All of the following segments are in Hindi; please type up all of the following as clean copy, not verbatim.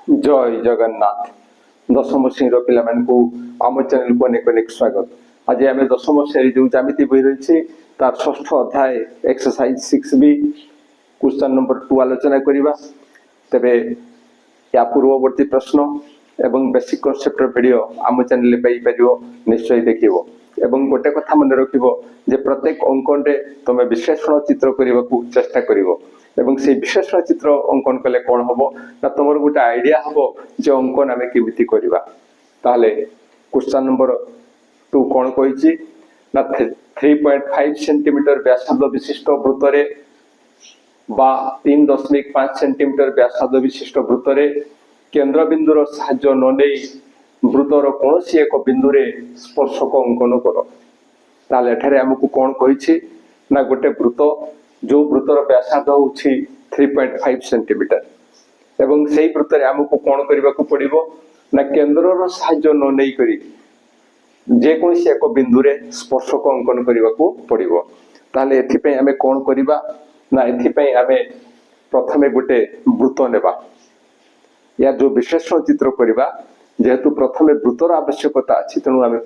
जय जगन्नाथ दशम श्रेणी पिला आम चैनल को अनेक अनेक स्वागत। आज आम दशम श्रेणी जो ज्यामिति बही रही तार षष्ठ अध्याय एक्सरसाइज 6B क्वेश्चन नंबर 2 आलोचना करवा। तेरे या पूर्ववर्ती प्रश्न एवं बेसिक कन्सेप्ट वीडियो आम चैनल पाइपर निश्चय देखिबो। एवं गोटे कथा मन रखिबो जे प्रत्येक अंकन रे तमे विश्लेषण चित्र करने को चेष्टा करिवो एवं से विश्लेषण चित्र अंकन कले कौन हम ना तुम गोटे आइडिया हम जो अंकन आम केमिति करवा। ताहले क्वेश्चन नंबर 2 कौन कही ना 3.5 सेंटीमीटर व्यासार्ध विशिष्ट वृत्तरे बा 3.5 सेंटीमीटर व्यासार्ध विशिष्ट वृत्तरे केंद्र बिंदुर साहाय्य न नहीं वृत्तर कौन एक बिंदु रे स्पर्शक अंकन कर। ताहले एठारे हमकु कौन कही ना गोटे वृत्त जो वृत्तर व्यासार्ध हूँ 3.5 सेंटीमीटर एवं से वृत्त आमको कौन करने को पड़ो ना केन्द्र साहाय्य न नहीं करी जेकोसी एक बिंदु रे स्पर्शक अंकन करने को पड़ो। ताहले एथिपई आमे कौन करवा ना एथिपई आमे प्रथमे गोटे वृत्त नेबा या जो विश्लेषण चित्र करवा जेहेतु प्रथमे वृत्तर आवश्यकता अच्छी तेणु आमे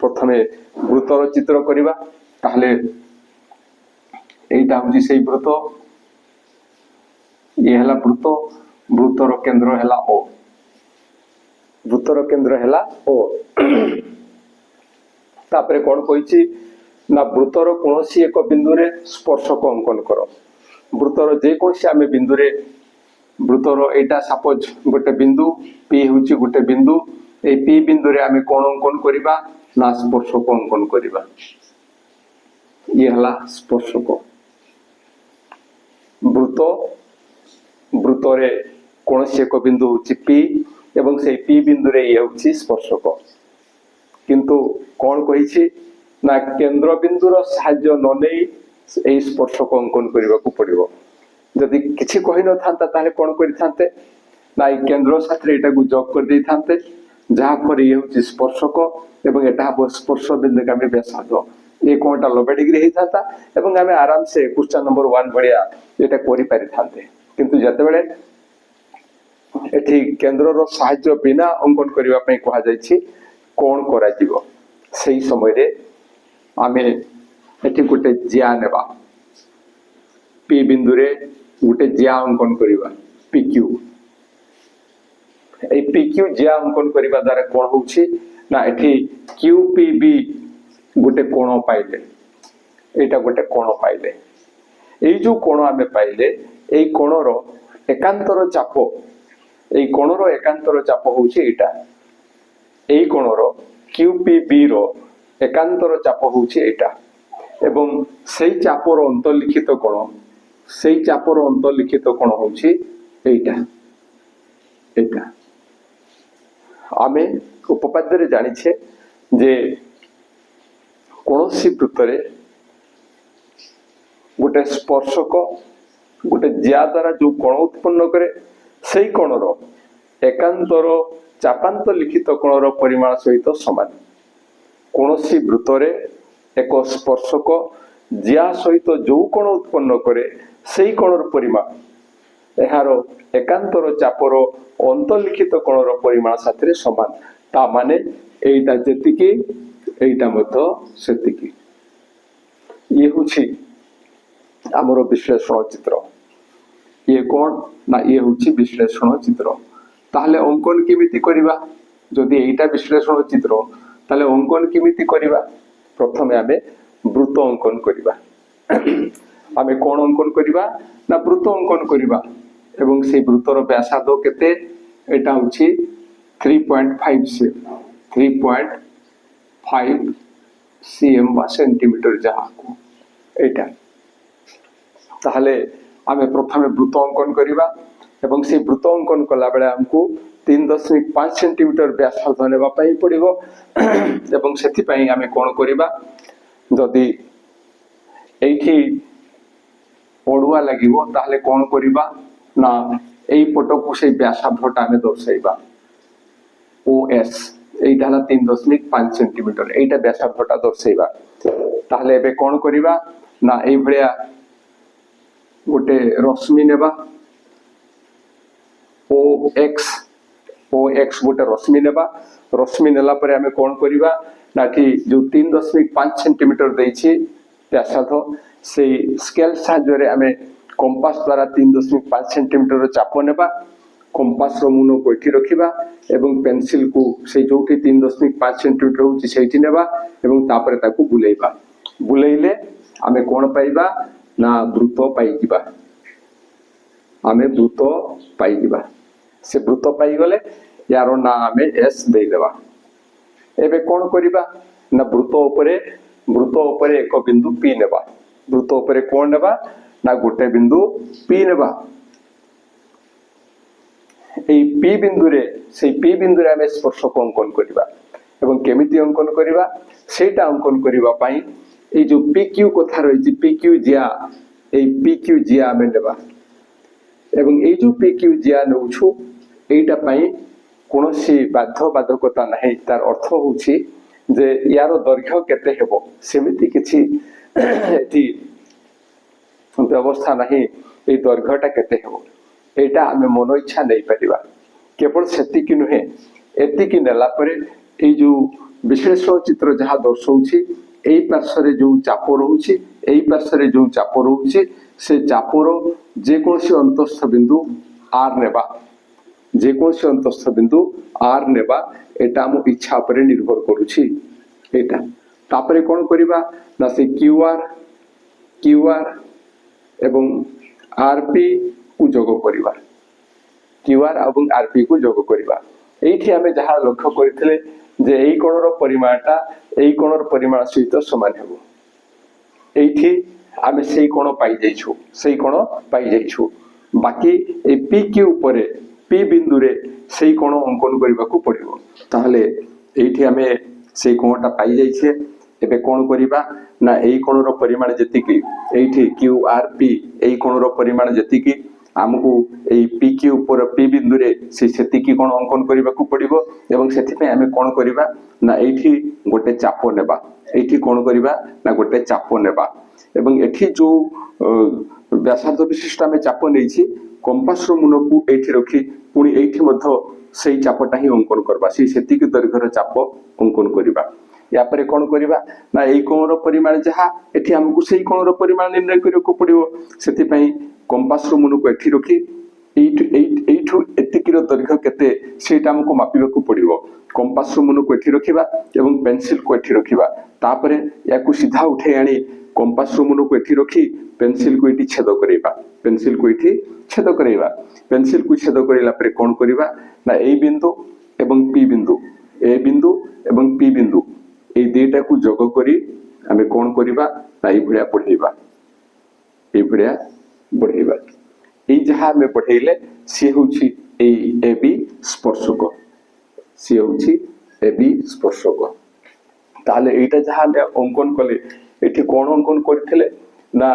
प्रथमे वृत्तर चित्र करवा। ताहले एटा हूँ से वृत्त ये है वृत्त वृत्तर केंद्र है ओ वृत्तर केंद्र है ओ। तापरे कौन कही ना वृत्तर कौन एक बिंदु रे स्पर्शक अंकन कर। वृत्तर जेकोसी आम बिंदु रे वृत्तर एटा सपोज गोटे बिंदु पी हूँ गोटे बिंदु ए पी बिंदु रे आम कौन अंकन करवा ना स्पर्शक अंकन करवा। ये है स्पर्शक वृत्त वृत्तरे कौन एक बिंदु हूँ पी एवं से पी बिंदु रे ये हूँ स्पर्शक। किंतु कौन कही ना केंद्र बिंदुर साहाय्य न नहीं स्पर्शक अंकन करने को पड़ो। जदि किसी कही न था ताले कौन करते ना केंद्र साथ एटा को जॉग कर दे थांते जहाँ पर ये हूँ स्पर्शक एवं एटा स्पर्श बिंदु का व्यासार्ध ये कौनटा 90 डिग्री होता एवं आम आराम से क्वेश्चन नंबर 1 भाया ये करें। किंतु जितेबले एठी केंद्र साहाय्य बिना अंकन करने कहुई कौन करा से समय आम एठी गोटे जिया नेबा पी बिंदु रे गोटे जिया अंकन करवा PQ ए PQ जिया अंकन करने द्वारा कौन हो ना एठी QPB गोटे कोण पाइले एटा गोटे कोण पाइले ए जो कोण आमे पाइले ए कोणर एकांतर चाप ए कोणर एकांतर चाप होउछि एटा ए कोणर QPB रो एकांतर चाप होउछि एटा एवं सेई चापर अंतर्लिखित कोण सेई चापर अंतर्लिखित कोण होउछि एटा एटा आमे उपपाद्य रे जानि छे जे कौन सी वृत्तरे गोटे स्पर्शक गोटे जिया द्वारा जो कोण उत्पन्न करे से कोणर एकांतर चापांतर लिखित कोणर परिमाण सहित समान। कौन सी वृत्तरे एक स्पर्शक जिया सहित जो कोण उत्पन्न करे से कोणर परिमाण यार एकांतर चापर अंतर्लिखित कोणर परिमाण साथ समान। ता माने एटा जेतिकी एटा मत सेतिकी ये हूँ आमर विश्लेषण चित्र। ये कौन ना ये हूँ विश्लेषण चित्र। ताहले अंकन केमिति करवा जदि एटा विश्लेषण चित्र ताहले अंकन केमिति करवा प्रथमे आमे वृत्त अंकन करवा। आमे कौन अंकन करवा ना वृत्त अंकन करवा एवं से वृत्तर व्यासार्ध केते एटा हूँ 3.5 cm बा सेंटीमीटर जहाँ को एटा। ताहले आमे प्रथमे वृत्त अंकन करवा एवं से वृत्त अंकन कला बेले हमको 3.5 सेंटीमीटर व्यासार्ध नेबा पई पड़िबो एवं सेथि पई आमे कोन करबा जदि एठी पडुआ लागिवो ताहले कोन करबा ना एई पटको से व्यासार्धटा आमे दर्शाइबा OS एटा 3.5 सेंटीमीटर एटा व्यासार्धटा दर्शाइबा। ताहले एबे कोन करबा ना एई भलिया गोटे रश्मि नेबा OX एक्स गोटे रश्मि नेबा रश्मि नेला परे आमे कोन करिबा ना कि जो 3.5 सेंटीमीटर देछि व्यासार्ध से स्केल साहाय्य आमे कंपास द्वारा 3.5 सेंटीमीटर रो चाप नेबा कंपास रो मुनो को एठी रखिबा एवं पेंसिल को से जोठी 3.5 सेंटीमीटर होछि सेठी नेबा एवं तापरे ताकू बुलेइबा बुलेइले आमे कोन पाइबा ना वृत्त पाइजिबा आमे वृत्त पाइजिबा से वृत्त पाई गले यार ना आमे एस दे देबा एबे कोन करिबा ना वृत्त ऊपर एक बिंदु पी नेबा वृत्त ऊपर कोन नेबा ना गोटे बिंदु पी नेबा ए पी बिंदु रे से पी बिंदु रे आमे स्पर्शक अंकन करिबा एवं केमिति अंकन करिबा सेटा अंकन करिबा पई ए जो पीक्यू कथा रही पीक्यू जिया ए पीक्यू जिया आमे नेबा एवं ए जो पीक्यू जिया नउछु एटा पई कोनोसी बाध्य बाधकता नाही तार अर्थ होछि जे यार दैर्घ्य केते हेबो सेमिति किछि एठी व्यवस्था नाही ए दैर्घ्यटा केते हेबो एटा आमे मन इच्छा नै परिबा केवल सेति कि नुहे एति कि नेला परे ए जो विश्लेषण चित्र जहा दर्शौछि एई पार्श्व जो चाप रहुछि एई पार्श्व जो चाप रहुछि से चापर जे कोनसी अंतस्थ बिंदु आर नेबा जे कोनसी अंतस्थ बिंदु आर नेबा एटा हम इच्छा पर निर्भर करूछि एटा तापरे कोन करिबा ना से क्यूआर एवं आरपी को जोग करिबा क्यूआर एवं आरपी को जोग करिबा एठी हमें जहा लक्ष्य करथिले जे एई कोणर परिमाणटा एई कोणर परिमाण सहित समान हेबो एठी आमे सेई कोण पाई जाइछु सेई कोण पाई जाइछु बाकी ए पी क्यू परे पी बिंदु रे सेई कोण अंकन करबा को पड़िबो ताहले एठी आमे सेई कोणटा पाई जाइछे एबे कोण करिबा ना एई कोणर परिमाण जतिकी एठी क्यू आर पी एई कोणर परिमाण जतिकी हमकु एई पी क्यू पर पी बिंदु रे से सेतिकी कोण अंकन करबा को पड़िबो एवं सेथि पे आमे कोण करिबा ना एठी गोटे चाप नेबा एठी कोण करिबा ना गोटे चाप नेबा एवं एठी जो व्यासार्ध विशिष्ट आमे चाप नेछि कंपास रो मुनो को एठी रखी पुनी एठी मध्य सेई चापटा ही अंकन करबा सेति के दैर्घ्यर चाप अंकन करबा या परे कोन करबा ना एई कोणर परिमाण जहा एठी हमकु सेई कोणर परिमाण निर्णय करियो को पड़िबो सेति पई कंपास रो मुनो को एठी रखी एठु एतिकिर दैर्घ्य केते सेटा हमकु मापिबा को पड़िबो कंपास रो मुनो को एठी रखिबा एवं पेंसिल को एठी रखिबा तापरे याकु सीधा उठे आनी कंपास रो मुनो को एठी रखी पेंसिल को एठी छेद करैबा पेंसिल को एठी छेद करैबा पेंसिल को छेद करैला परे कोन करबा ना ए बिंदु एवं पी बिंदु ए बिंदु एवं पी बिंदु ए देटा को जोग करी हमें कोन करबा ना ए भड़िया पढैबा ए भड़िया बढ़ैबा ए जहा में पढैले से होछि ए एबी स्पर्शक से होछि एबी स्पर्शक ताले एटा जहा में अंकन कले एठी कोन अंकन करथिले ना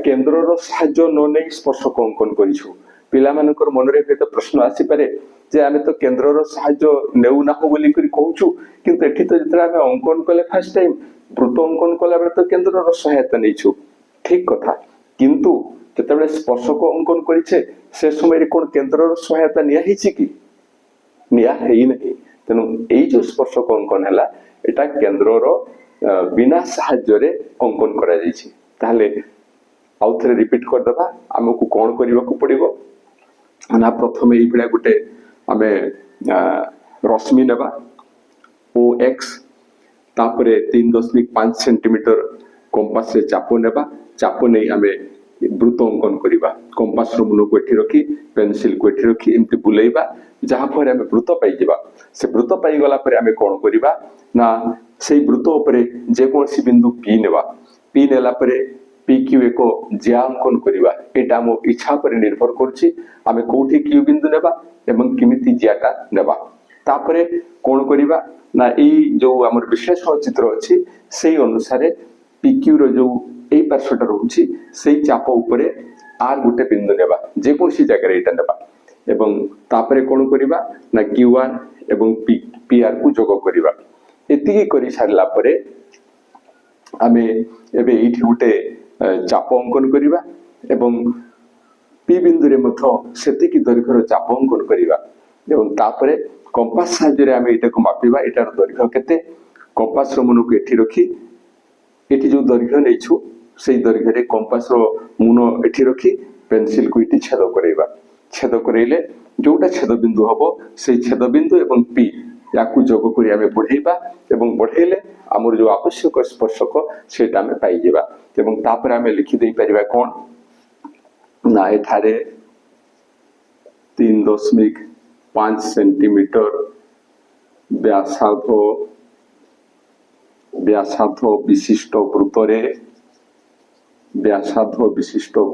केंद्र रो साहाय्य न नै स्पर्शक अंकन करिछु पिला मानकर मन रे केते प्रश्न आसी पारे जे आमे तो केंद्र रो साहाय्य नेउ ना हो बोली करी कहूछु किंतु एठी तो जतरा आमे अंकन कले फर्स्ट टाइम वृत्त अंकन कला बेले तो केंद्र रो सहायता नैछु ठीक कथा किंतु जतबे स्पर्शक अंकन करिछे से समय रे कोन केंद्र रो सहायता निया हिछि कि निया हेइ नहि तनु एई जो स्पर्शक अंकन हला एटा केंद्र रो बिना साहाय्य रे अंकन करा जाइछि ताले आउथरे रिपीट कर दबा हमकु कोन करिबा को पड़िबो ना प्रथमे एई भला गुटे आमे रश्मि नेबा ओ एक्स तापरे 3.5 सेंटीमीटर कंपास रे चाप नेबा चाप नै आमे वृत्त अंकन करिबा कंपास रो मुनो को एठी रखी पेंसिल को एठी रखी एमति बुलेइबा जहा पर आमे वृत्त पाई जिबा से वृत्त पाई गला पर आमे कोन करिबा ना सेई वृत्त ऊपर जे कोनसी बिंदु पी नेबा पी नेला परे पी क्यू एको ज्या अंकन करिबा एटा मो इच्छा पर निर्भर करछि आमे कोठी क्यू बिंदु नेबा एवं किमिति ज्याटा नेबा तापरे कोन करिबा ना ई जो हमर विश्लेषण चित्र अछि सेई अनुसारे पी क्यू रो जो एई पार्श्वटा रहउछि सेई चाप ऊपर आर गुटे बिंदु नेबा जे कोनसी जगह एटा नेबा एवं तापरे कोन करिबा ना क्यू आर एवं पी आर को जोग करिबा एतिकी करि सारला परे आमे एबे एठी गुटे चाप अंकन करिबा एवं पी बिंदु रे मथ सेति की दैर्घ्यर चाप अंकन करिबा এবং তারপরে কম্পাস সাহায্যে আমি এটাকে মাপিবা এটার দৈর্ঘ্য কেতে কম্পাস র মুনକୁ এଠି রখি এটি যে দৈর্ঘ্য নেইছু সেই দৈর্ঘ্যে কম্পাস র মুন এଠି রখি পেন্সিল কু এটি ছেদ করাইবা ছেদ করাইলে जोटा छेद बिंदु हम से छेद बिंदु एवं पी या जोग कर बढ़ेबा एवं बढ़ेले आमर जो आवश्यक स्पर्शक सेटा आम पाइबा एवं तापर आम लिखिदे पारिबा कौन ना एठारे 3.5 सेंटीमीटर व्यासार्ध विशिष्ट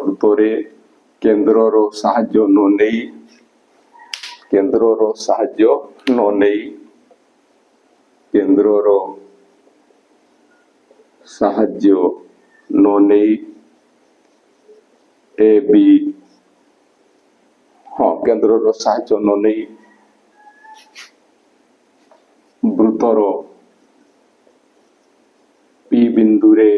वृत्तरे केन्द्रर साहाय्य न नहीं केन्द्रर साहाय्य न नहीं केन्द्रर साहाय्य न नहीं ए बी हाँ केन्द्रर साहाय्य न नहीं वृत्तर पी बिंदु रे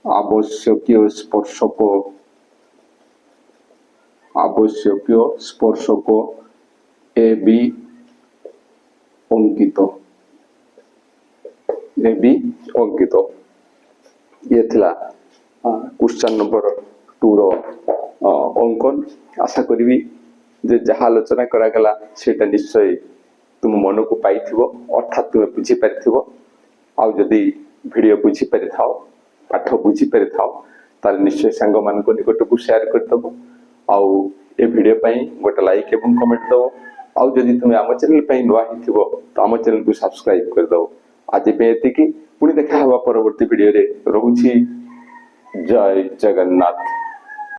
आवश्यकीय स्पर्शक ए बी अंकित ये थिला क्वेश्चन नंबर 2 रो अंकन आशा करी जे जहाँ आलोचना करागला सेटा निश्चय तुम मन को पाई अर्थात तुम बुझी पारि आउ जदि वीडियो बुझी पारि थाओ पाठ बुझी पारि थाओ तार निश्चय सांग मान निकट को शेयर कर दब आउ ए वीडियो पई गोटे लाइक एवं कमेंट दब आउ जदि तुम आम चैनल पई नुआ हिथिबो तो आम चैनल को सब्सक्राइब कर दब आज पे एतिकी पुणी देखा हवा परवर्ती वीडियो रे रहूची जय जगन्नाथ।